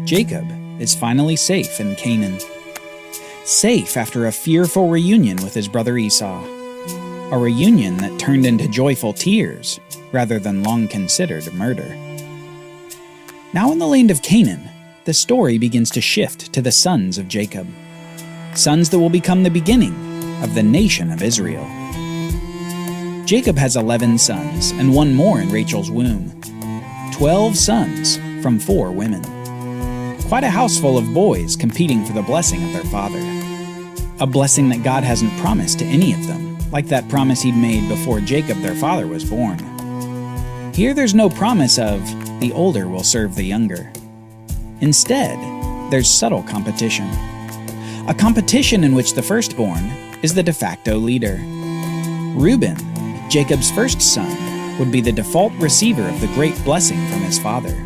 Jacob is finally safe in Canaan. Safe after a fearful reunion with his brother Esau. A reunion that turned into joyful tears rather than long-considered murder. Now in the land of Canaan, the story begins to shift to the sons of Jacob. Sons that will become the beginning of the nation of Israel. Jacob has 11 sons and one more in Rachel's womb. 12 sons from 4 women. Quite a house full of boys competing for the blessing of their father. A blessing that God hasn't promised to any of them, like that promise he'd made before Jacob their father was born. Here there's no promise of the older will serve the younger. Instead, there's subtle competition. A competition in which the firstborn is the de facto leader. Reuben, Jacob's first son, would be the default receiver of the great blessing from his father.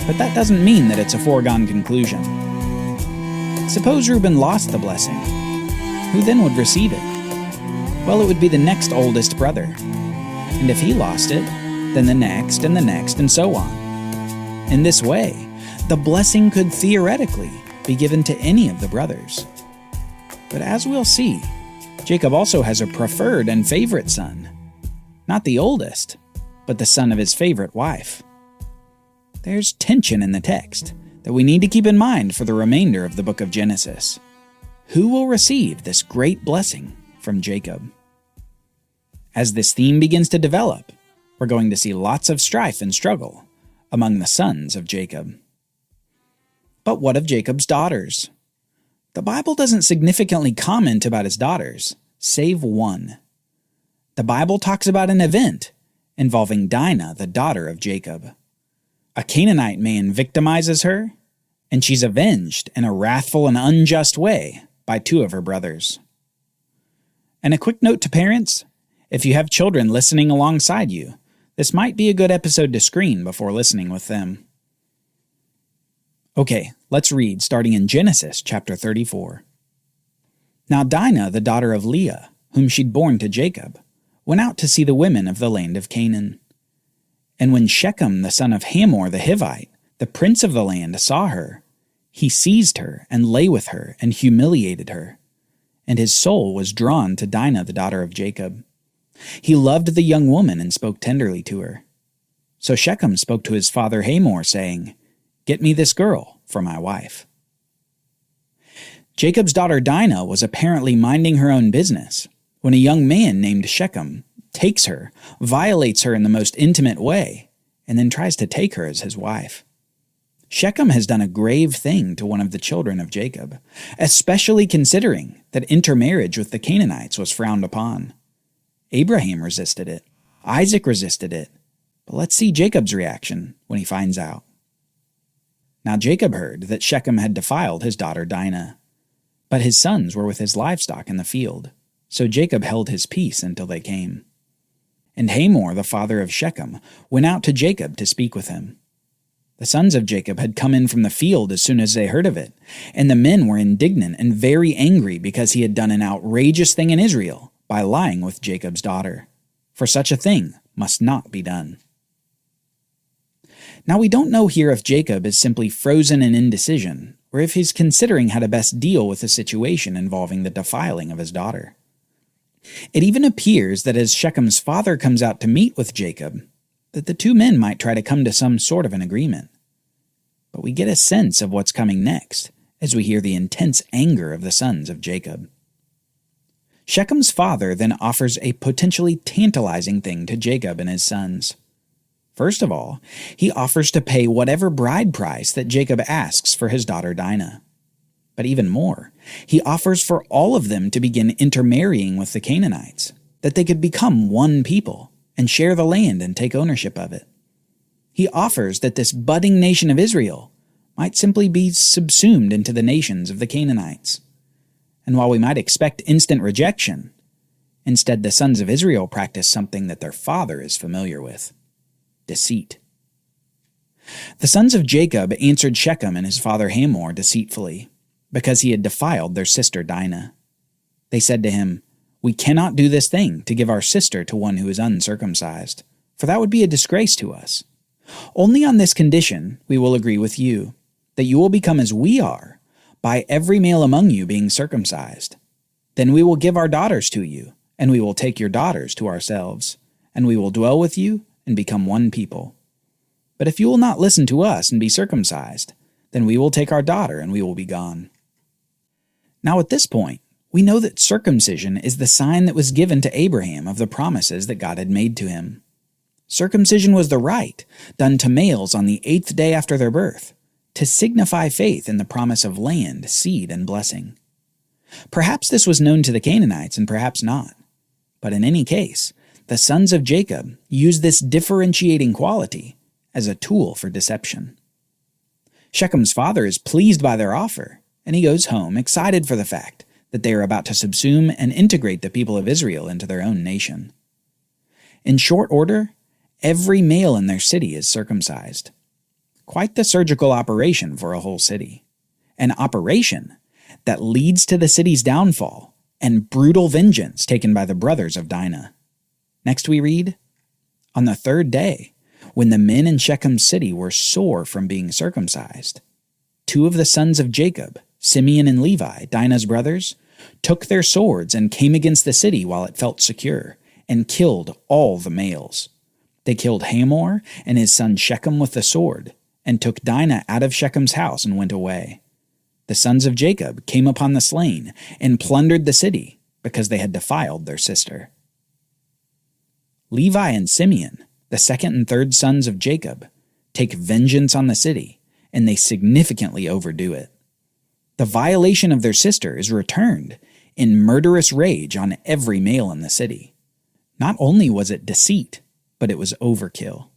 But that doesn't mean that it's a foregone conclusion. Suppose Reuben lost the blessing. Who then would receive it? Well, it would be the next oldest brother. And if he lost it, then the next and the next and so on. In this way, the blessing could theoretically be given to any of the brothers. But as we'll see, Jacob also has a preferred and favorite son. Not the oldest, but the son of his favorite wife. There's tension in the text that we need to keep in mind for the remainder of the book of Genesis. Who will receive this great blessing from Jacob? As this theme begins to develop, we're going to see lots of strife and struggle among the sons of Jacob. But what of Jacob's daughters? The Bible doesn't significantly comment about his daughters, save one. The Bible talks about an event involving Dinah, the daughter of Jacob. A Canaanite man victimizes her, and she's avenged in a wrathful and unjust way by 2 of her brothers. And a quick note to parents, if you have children listening alongside you, this might be a good episode to screen before listening with them. Okay, let's read starting in Genesis chapter 34. Now Dinah, the daughter of Leah, whom she'd borne to Jacob, went out to see the women of the land of Canaan. And when Shechem, the son of Hamor the Hivite, the prince of the land, saw her, he seized her and lay with her and humiliated her. And his soul was drawn to Dinah, the daughter of Jacob. He loved the young woman and spoke tenderly to her. So Shechem spoke to his father Hamor, saying, "Get me this girl for my wife." Jacob's daughter Dinah was apparently minding her own business when a young man named Shechem takes her, violates her in the most intimate way, and then tries to take her as his wife. Shechem has done a grave thing to one of the children of Jacob, especially considering that intermarriage with the Canaanites was frowned upon. Abraham resisted it. Isaac resisted it. But let's see Jacob's reaction when he finds out. Now Jacob heard that Shechem had defiled his daughter Dinah, but his sons were with his livestock in the field, so Jacob held his peace until they came. And Hamor, the father of Shechem, went out to Jacob to speak with him. The sons of Jacob had come in from the field as soon as they heard of it, and the men were indignant and very angry because he had done an outrageous thing in Israel by lying with Jacob's daughter. For such a thing must not be done. Now we don't know here if Jacob is simply frozen in indecision, or if he's considering how to best deal with a situation involving the defiling of his daughter. It even appears that as Shechem's father comes out to meet with Jacob, that the 2 men might try to come to some sort of an agreement. But we get a sense of what's coming next as we hear the intense anger of the sons of Jacob. Shechem's father then offers a potentially tantalizing thing to Jacob and his sons. First of all, he offers to pay whatever bride price that Jacob asks for his daughter Dinah. But even more, he offers for all of them to begin intermarrying with the Canaanites, that they could become one people and share the land and take ownership of it. He offers that this budding nation of Israel might simply be subsumed into the nations of the Canaanites. And while we might expect instant rejection, instead the sons of Israel practice something that their father is familiar with: deceit. The sons of Jacob answered Shechem and his father Hamor deceitfully, because he had defiled their sister Dinah. They said to him, "We cannot do this thing to give our sister to one who is uncircumcised, for that would be a disgrace to us. Only on this condition we will agree with you, that you will become as we are, by every male among you being circumcised. Then we will give our daughters to you, and we will take your daughters to ourselves, and we will dwell with you and become one people. But if you will not listen to us and be circumcised, then we will take our daughter and we will be gone." Now at this point, we know that circumcision is the sign that was given to Abraham of the promises that God had made to him. Circumcision was the rite done to males on the 8th day after their birth, to signify faith in the promise of land, seed, and blessing. Perhaps this was known to the Canaanites and perhaps not. But in any case, the sons of Jacob used this differentiating quality as a tool for deception. Shechem's father is pleased by their offer, and he goes home excited for the fact that they are about to subsume and integrate the people of Israel into their own nation. In short order, every male in their city is circumcised. Quite the surgical operation for a whole city. An operation that leads to the city's downfall and brutal vengeance taken by the brothers of Dinah. Next we read, "On the 3rd day, when the men in Shechem's city were sore from being circumcised, 2 of the sons of Jacob, Simeon and Levi, Dinah's brothers, took their swords and came against the city while it felt secure, and killed all the males. They killed Hamor and his son Shechem with the sword, and took Dinah out of Shechem's house and went away. The sons of Jacob came upon the slain and plundered the city because they had defiled their sister." Levi and Simeon, the 2nd and 3rd sons of Jacob, take vengeance on the city, and they significantly overdo it. The violation of their sister is returned in murderous rage on every male in the city. Not only was it deceit, but it was overkill.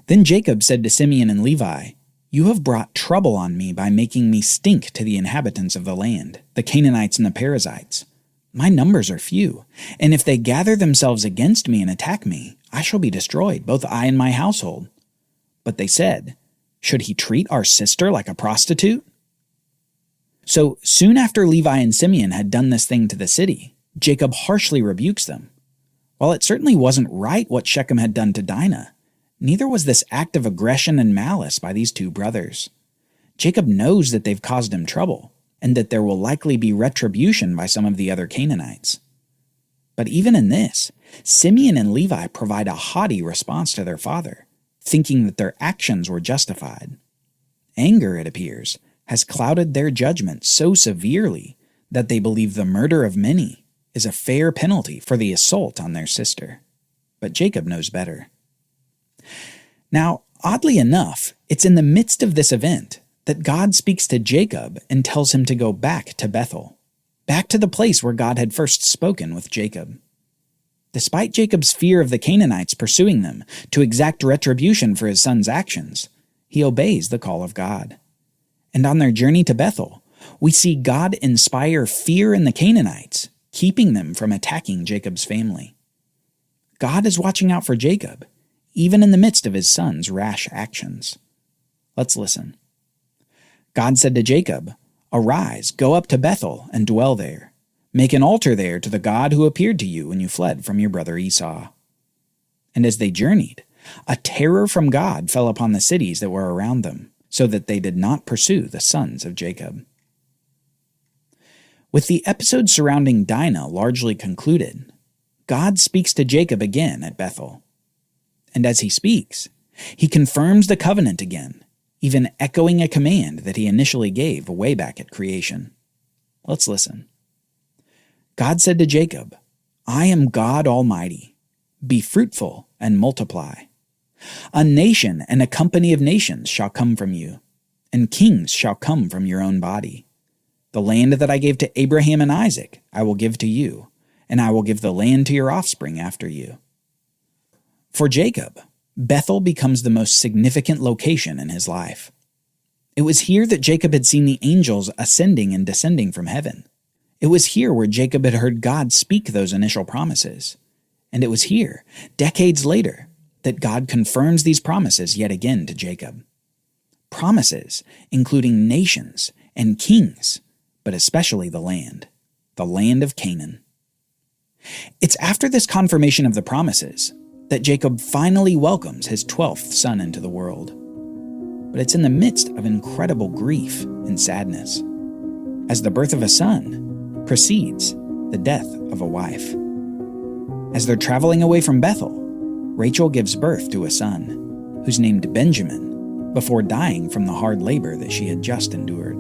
Then Jacob said to Simeon and Levi, "You have brought trouble on me by making me stink to the inhabitants of the land, the Canaanites and the Perizzites. My numbers are few, and if they gather themselves against me and attack me, I shall be destroyed, both I and my household." But they said, "Should he treat our sister like a prostitute?" So soon after Levi and Simeon had done this thing to the city, Jacob harshly rebukes them. While it certainly wasn't right what Shechem had done to Dinah, neither was this act of aggression and malice by these 2 brothers. Jacob knows that they've caused him trouble, and that there will likely be retribution by some of the other Canaanites. But even in this, Simeon and Levi provide a haughty response to their father, thinking that their actions were justified. Anger, it appears, has clouded their judgment so severely that they believe the murder of many is a fair penalty for the assault on their sister. But Jacob knows better. Now, oddly enough, it's in the midst of this event that God speaks to Jacob and tells him to go back to Bethel, back to the place where God had first spoken with Jacob. Despite Jacob's fear of the Canaanites pursuing them to exact retribution for his son's actions, he obeys the call of God. And on their journey to Bethel, we see God inspire fear in the Canaanites, keeping them from attacking Jacob's family. God is watching out for Jacob, even in the midst of his son's rash actions. Let's listen. God said to Jacob, "Arise, go up to Bethel and dwell there. Make an altar there to the God who appeared to you when you fled from your brother Esau." And as they journeyed, a terror from God fell upon the cities that were around them, so that they did not pursue the sons of Jacob. With the episode surrounding Dinah largely concluded, God speaks to Jacob again at Bethel. And as he speaks, he confirms the covenant again, even echoing a command that he initially gave way back at creation. Let's listen. God said to Jacob, "I am God Almighty. Be fruitful and multiply. A nation and a company of nations shall come from you, and kings shall come from your own body. The land that I gave to Abraham and Isaac I will give to you, and I will give the land to your offspring after you." For Jacob, Bethel becomes the most significant location in his life. It was here that Jacob had seen the angels ascending and descending from heaven. It was here where Jacob had heard God speak those initial promises. And it was here, decades later, that God confirms these promises yet again to Jacob. Promises including nations and kings, but especially the land of Canaan. It's after this confirmation of the promises that Jacob finally welcomes his 12th son into the world. but it's in the midst of incredible grief and sadness, as the birth of a son precedes the death of a wife. As they're traveling away from Bethel, Rachel gives birth to a son, who's named Benjamin, before dying from the hard labor that she had just endured.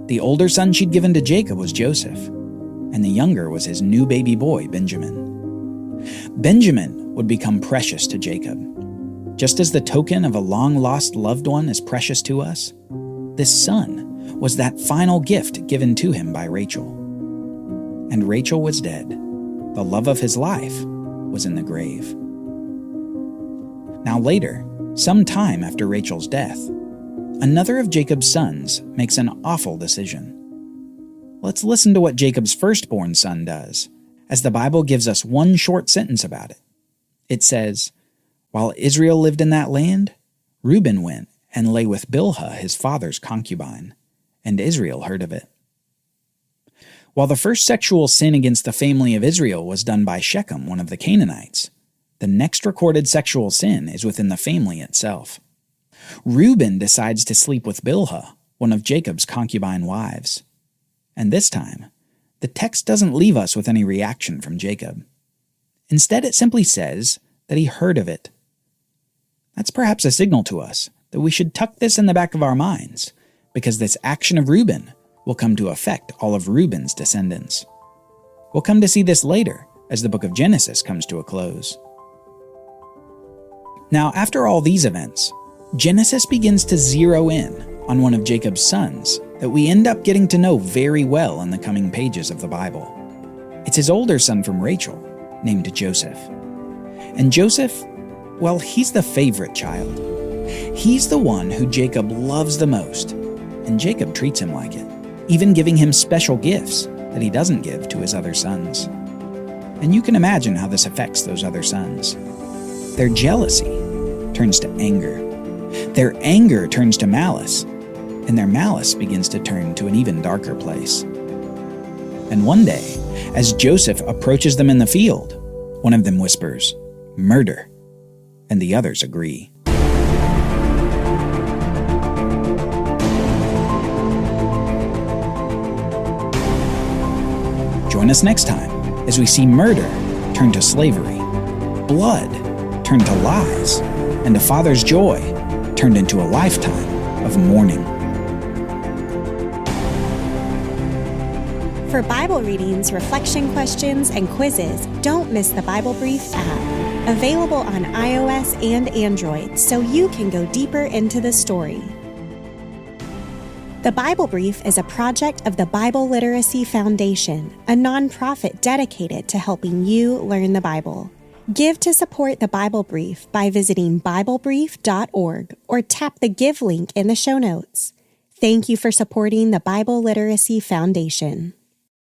The older son she'd given to Jacob was Joseph, and the younger was his new baby boy, Benjamin. Benjamin would become precious to Jacob. Just as the token of a long-lost loved one is precious to us, this son was that final gift given to him by Rachel. And Rachel was dead. The love of his life was in the grave. Now later, some time after Rachel's death, another of Jacob's sons makes an awful decision. Let's listen to what Jacob's firstborn son does, as the Bible gives us one short sentence about it. It says, "While Israel lived in that land, Reuben went and lay with Bilhah, his father's concubine, and Israel heard of it." While the first sexual sin against the family of Israel was done by Shechem, one of the Canaanites, the next recorded sexual sin is within the family itself. Reuben decides to sleep with Bilhah, one of Jacob's concubine wives. And this time, the text doesn't leave us with any reaction from Jacob. Instead, it simply says that he heard of it. That's perhaps a signal to us that we should tuck this in the back of our minds, because this action of Reuben will come to affect all of Reuben's descendants. We'll come to see this later as the book of Genesis comes to a close. Now, after all these events, Genesis begins to zero in on one of Jacob's sons that we end up getting to know very well in the coming pages of the Bible. It's his older son from Rachel, named Joseph. And Joseph, well, he's the favorite child. He's the one who Jacob loves the most, and Jacob treats him like it, even giving him special gifts that he doesn't give to his other sons. And you can imagine how this affects those other sons. Their jealousy turns to anger. Their anger turns to malice, and their malice begins to turn to an even darker place. And one day, as Joseph approaches them in the field, one of them whispers, "Murder," and the others agree. Join us next time as we see murder turn to slavery, blood turn to lies, and a father's joy turned into a lifetime of mourning. For Bible readings, reflection questions, and quizzes, don't miss the Bible Brief app. Available on iOS and Android, so you can go deeper into the story. The Bible Brief is a project of the Bible Literacy Foundation, a nonprofit dedicated to helping you learn the Bible. Give to support the Bible Brief by visiting BibleBrief.org or tap the Give link in the show notes. Thank you for supporting the Bible Literacy Foundation.